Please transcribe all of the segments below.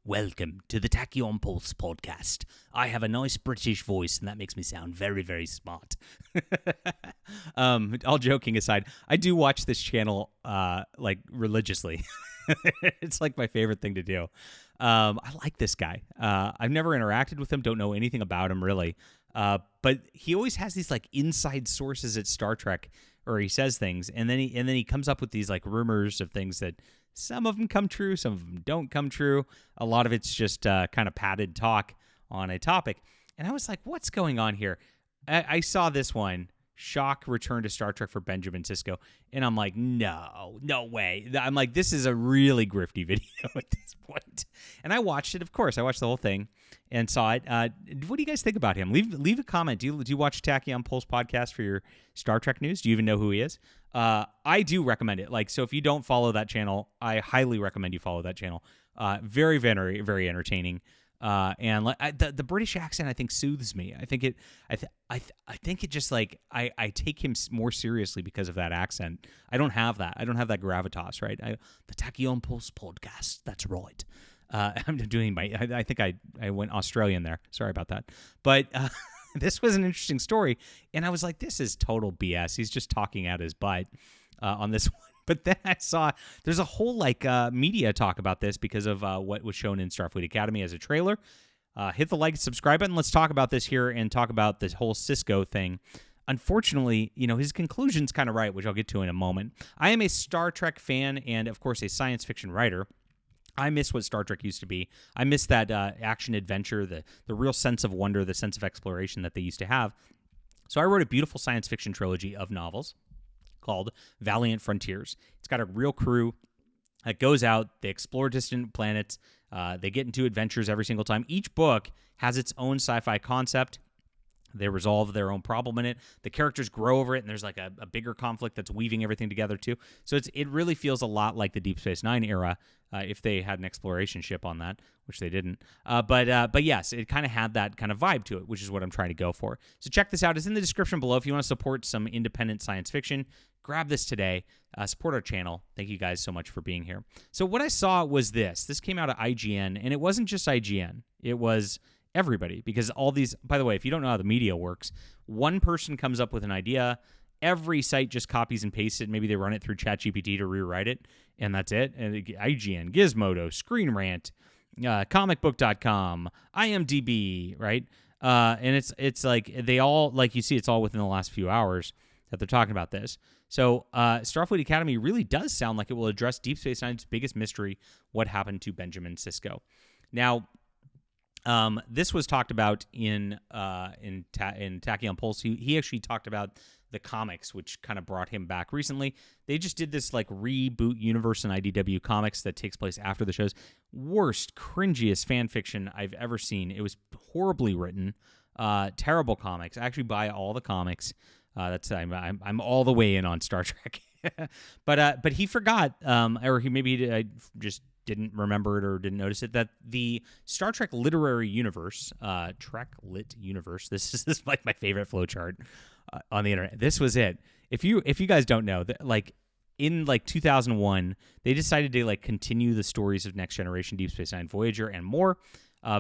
Welcome to the Tachyon Pulse podcast. I have a nice British voice, and that makes me sound very, very smart. All joking aside, I do watch this channel religiously. It's like my favorite thing to do. I like this guy. I've never interacted with him, don't know anything about him really. But he always has these like inside sources at Star Trek, or he says things, and then he comes up with these like rumors of things that some of them come true, some of them don't come true. A lot of it's just kind of padded talk on a topic. And I was like, what's going on here? I saw this one, shock return to Star Trek for Benjamin Sisko. And I'm like, no way. I'm like, this is a really grifty video at this point. And I watched it, of course. I watched the whole thing and saw it. What do you guys think about him? Leave a comment. Do you watch Tachyon Pulse podcast for your Star Trek news? Do you even know who he is? I do recommend it. So if you don't follow that channel, I highly recommend you follow that channel. Very, very, very entertaining. And the British accent, I think, soothes me. I think it just like I take him more seriously because of that accent. I don't have that. I don't have that gravitas, right? The Tachyon Pulse podcast. That's right. I'm doing I think I went Australian there. Sorry about that. But this was an interesting story, and I was like, this is total BS. He's just talking out his butt on this one. But then I saw there's a whole media talk about this because of what was shown in Starfleet Academy as a trailer. Hit the like and subscribe button. Let's talk about this here and talk about this whole Sisko thing. Unfortunately, his conclusion's kind of right, which I'll get to in a moment. I am a Star Trek fan and, of course, a science fiction writer. I miss what Star Trek used to be. I miss that action adventure, the real sense of wonder, the sense of exploration that they used to have. So I wrote a beautiful science fiction trilogy of novels called Valiant Frontiers. It's got a real crew that goes out, they explore distant planets, they get into adventures every single time. Each book has its own sci-fi concept. They resolve their own problem in it. The characters grow over it, and there's like a bigger conflict that's weaving everything together too. So it really feels a lot like the Deep Space Nine era, if they had an exploration ship on that, which they didn't. But yes, it kind of had that kind of vibe to it, which is what I'm trying to go for. So check this out. It's in the description below. If you want to support some independent science fiction, grab this today. Support our channel. Thank you guys so much for being here. So what I saw was this. This came out of IGN, and it wasn't just IGN. It was everybody, because all these, by the way, if you don't know how the media works, one person comes up with an idea, every site just copies and pastes it, maybe they run it through ChatGPT to rewrite it, and that's it. And IGN, Gizmodo, Screen Rant, comicbook.com, IMDb, right? And it's like they all, like you see, it's all within the last few hours that they're talking about this. So Starfleet Academy really does sound like it will address Deep Space Nine's biggest mystery, what happened to Benjamin Sisko. Now, this was talked about in Tachyon Pulse. He actually talked about the comics, which kind of brought him back recently. They just did this like reboot universe in IDW Comics that takes place after the shows. Worst, cringiest fan fiction I've ever seen. It was horribly written, terrible comics. I actually buy all the comics. I'm all the way in on Star Trek. but he forgot, or he just didn't remember it or didn't notice it, that the Star Trek literary universe, Trek Lit Universe, this is like my favorite flowchart on the internet. This was it. If you guys don't know, that in 2001, they decided to continue the stories of Next Generation, Deep Space Nine, Voyager, and more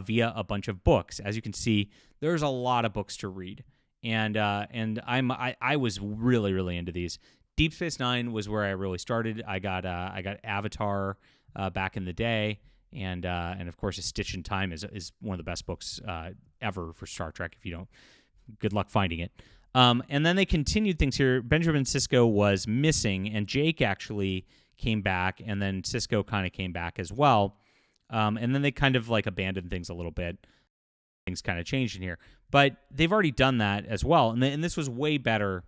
via a bunch of books. As you can see, there's a lot of books to read, and I was really, really into these. Deep Space Nine was where I really started. I got Avatar back in the day, and of course, A Stitch in Time is one of the best books ever for Star Trek. If you don't, good luck finding it. And then they continued things here. Benjamin Sisko was missing, and Jake actually came back, and then Sisko kind of came back as well. And then they kind of abandoned things a little bit. Things kind of changed in here, but they've already done that as well, and this was way better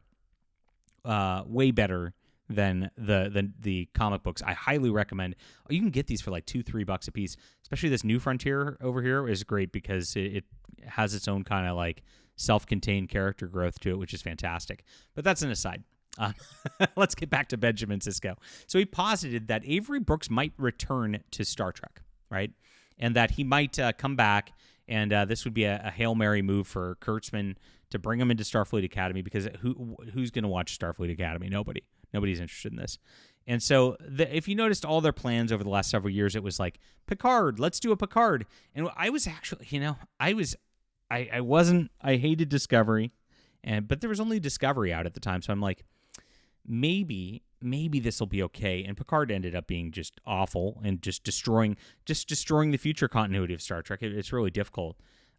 than the comic books. I highly recommend. You can get these for $2-3 a piece. Especially this New Frontier over here is great because it has its own kind of self-contained character growth to it, which is fantastic. But that's an aside. Let's get back to Benjamin Sisko. So he posited that Avery Brooks might return to Star Trek, right? And that he might come back, and this would be a Hail Mary move for Kurtzman to bring him into Starfleet Academy, because who's going to watch Starfleet Academy? Nobody Nobody's interested in this. And so if you noticed all their plans over the last several years, it was like, Picard, let's do a Picard. And I was actually, I hated Discovery, but there was only Discovery out at the time. So I'm like, maybe this will be okay. And Picard ended up being just awful and just destroying the future continuity of Star Trek. It's really difficult.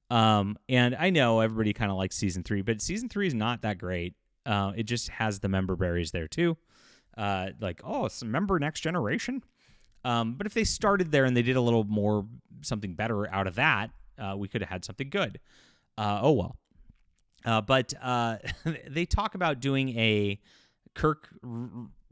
And I know everybody kind of likes season 3, but season 3 is not that great. It just has the member berries there too. It's member Next Generation. But if they started there and they did a little more, something better out of that, we could have had something good. But they talk about doing a Kirk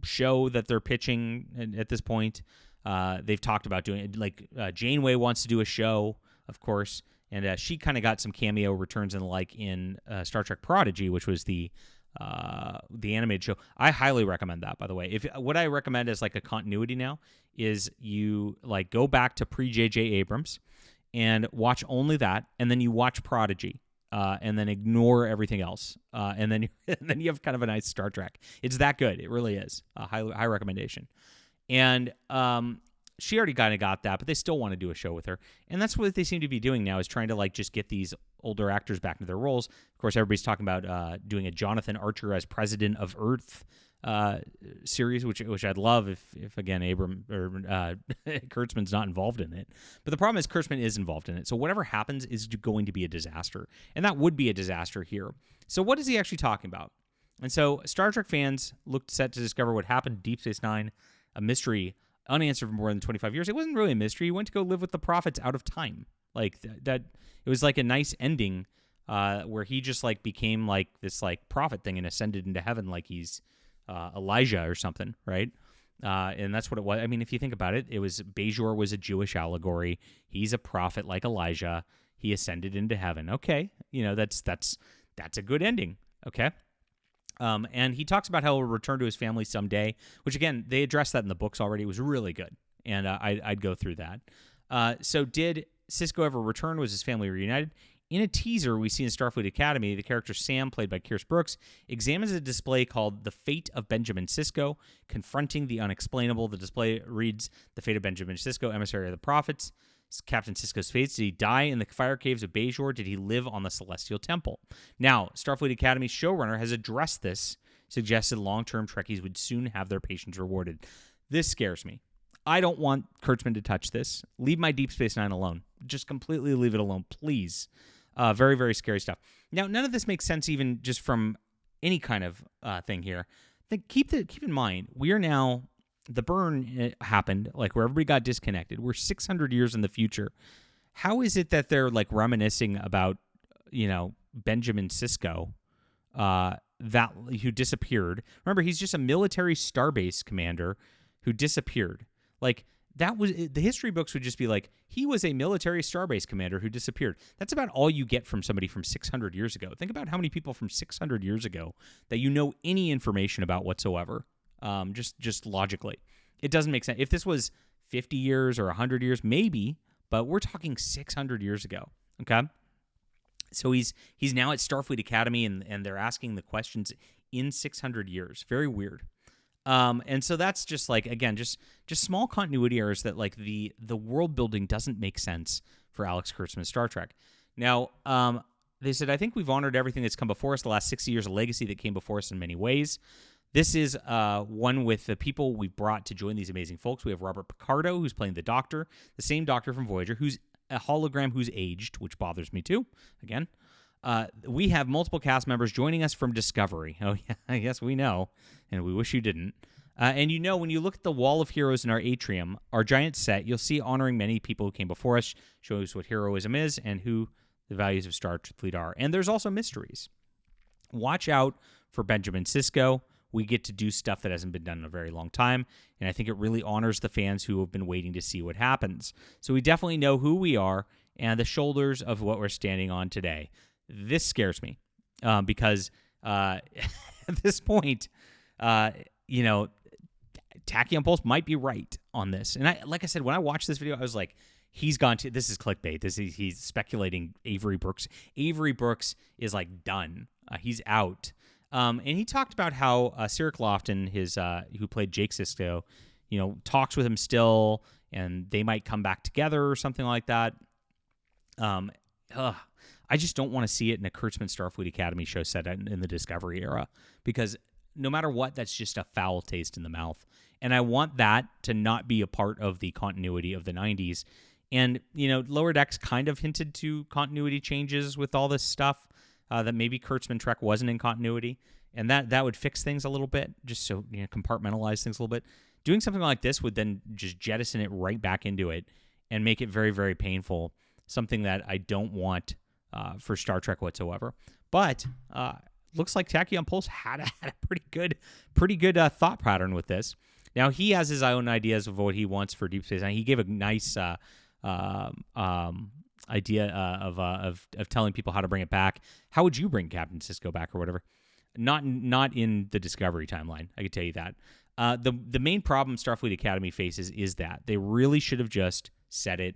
show that they're pitching at this point. They've talked about doing it, like Janeway wants to do a show, of course, and she kind of got some cameo returns and the like in Star Trek Prodigy, which was the animated show. I highly recommend that, by the way. What I recommend as like a continuity now is you like go back to pre-J.J. Abrams and watch only that, and then you watch Prodigy. And then ignore everything else, and then you have kind of a nice Star Trek. It's that good. It really is. A high recommendation. And she already kind of got that, but they still want to do a show with her. And that's what they seem to be doing now, is trying to like just get these older actors back into their roles. Of course, everybody's talking about doing a Jonathan Archer as President of Earth series, which I'd love if again Kurtzman's not involved in it. But the problem is Kurtzman is involved in it. So whatever happens is going to be a disaster, and that would be a disaster here. So what is he actually talking about? And so Star Trek fans looked set to discover what happened to Deep Space Nine, a mystery unanswered for more than 25 years. It wasn't really a mystery. He went to go live with the prophets out of time. Like that it was like a nice ending where he just like became like this like prophet thing and ascended into heaven like he's Elijah or something, right? And that's what it was. I mean, if you think about it, Bajor was a Jewish allegory. He's a prophet like Elijah. He ascended into heaven. Okay, that's a good ending. Okay, and he talks about how he'll return to his family someday, which again they addressed that in the books already. It was really good, and I'd go through that. So did Sisko ever return? Was his family reunited? In a teaser we see in Starfleet Academy, the character Sam, played by Pierce Brooks, examines a display called The Fate of Benjamin Sisko, Confronting the Unexplainable. The display reads, The Fate of Benjamin Sisko, Emissary of the Prophets. Captain Sisko's fates. Did he die in the fire caves of Bajor? Did he live on the Celestial Temple? Now, Starfleet Academy showrunner has addressed this, suggested long-term Trekkies would soon have their patience rewarded. This scares me. I don't want Kurtzman to touch this. Leave my Deep Space Nine alone. Just completely leave it alone, please. Very, very scary stuff. Now, none of this makes sense even just from any kind of thing here. Keep in mind, we are now, the burn happened, like where everybody got disconnected. We're 600 years in the future. How is it that they're like reminiscing about, Benjamin Sisko, who disappeared? Remember, he's just a military starbase commander who disappeared. Like, that was the history books would just be like, he was a military starbase commander who disappeared. That's about all you get from somebody from 600 years ago. Think about how many people from 600 years ago that you know any information about whatsoever. Just logically, it doesn't make sense. If this was 50 years or 100 years, maybe, but we're talking 600 years ago. Okay, so he's now at Starfleet Academy, and they're asking the questions in 600 years. Very weird. And so that's just like, again, just small continuity errors that like the world building doesn't make sense for Alex Kurtzman's Star Trek. Now, they said, I think we've honored everything that's come before us, the last 60 years, a legacy that came before us in many ways. This is one with the people we brought to join these amazing folks. We have Robert Picardo, who's playing the Doctor, the same Doctor from Voyager, who's a hologram who's aged, which bothers me too, again. We have multiple cast members joining us from Discovery. Oh, yeah, yes, we know, and we wish you didn't. And when you look at the wall of heroes in our atrium, our giant set, you'll see honoring many people who came before us, shows what heroism is and who the values of Starfleet are. And there's also mysteries. Watch out for Benjamin Sisko. We get to do stuff that hasn't been done in a very long time, and I think it really honors the fans who have been waiting to see what happens. So we definitely know who we are and the shoulders of what we're standing on today. This scares me because at this point, Tachyon Pulse might be right on this. And like I said, when I watched this video, I was like, he's gone to, this is clickbait. He's speculating Avery Brooks. Avery Brooks is like done. He's out. And he talked about how Cyril Lofton, his who played Jake Sisko, talks with him still, and they might come back together or something like that. I just don't want to see it in a Kurtzman Starfleet Academy show set in the Discovery era, because no matter what, that's just a foul taste in the mouth. And I want that to not be a part of the continuity of the 90s. And, Lower Decks kind of hinted to continuity changes with all this stuff, that maybe Kurtzman Trek wasn't in continuity. And that would fix things a little bit, just so, compartmentalize things a little bit. Doing something like this would then just jettison it right back into it and make it very, very painful. Something that I don't want for Star Trek whatsoever. But looks like Tachyon Pulse had a pretty good thought pattern with this. Now, he has his own ideas of what he wants for Deep Space Nine. He gave a nice idea of telling people how to bring it back. How would you bring Captain Sisko back or whatever? Not in the Discovery timeline, I can tell you that. The main problem Starfleet Academy faces is that they really should have just said it,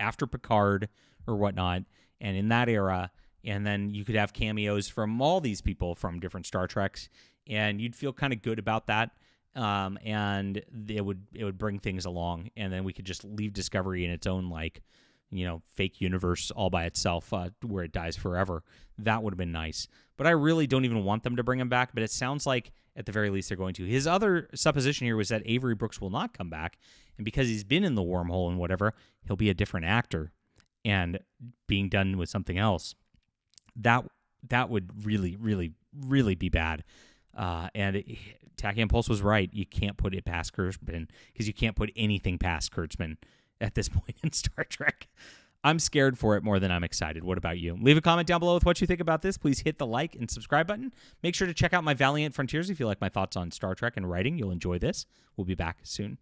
after Picard or whatnot, and in that era, and then you could have cameos from all these people from different Star Treks, and you'd feel kind of good about that, and it would bring things along, and then we could just leave Discovery in its own fake universe all by itself, where it dies forever. That would have been nice. But I really don't even want them to bring him back, but it sounds like at the very least they're going to. His other supposition here was that Avery Brooks will not come back, and because he's been in the wormhole and whatever, he'll be a different actor and being done with something else. That would really, really, really be bad. And Tachyon Pulse was right. You can't put it past Kurtzman, because you can't put anything past Kurtzman at this point in Star Trek. I'm scared for it more than I'm excited. What about you? Leave a comment down below with what you think about this. Please hit the like and subscribe button. Make sure to check out my Valiant Frontiers if you like my thoughts on Star Trek and writing. You'll enjoy this. We'll be back soon.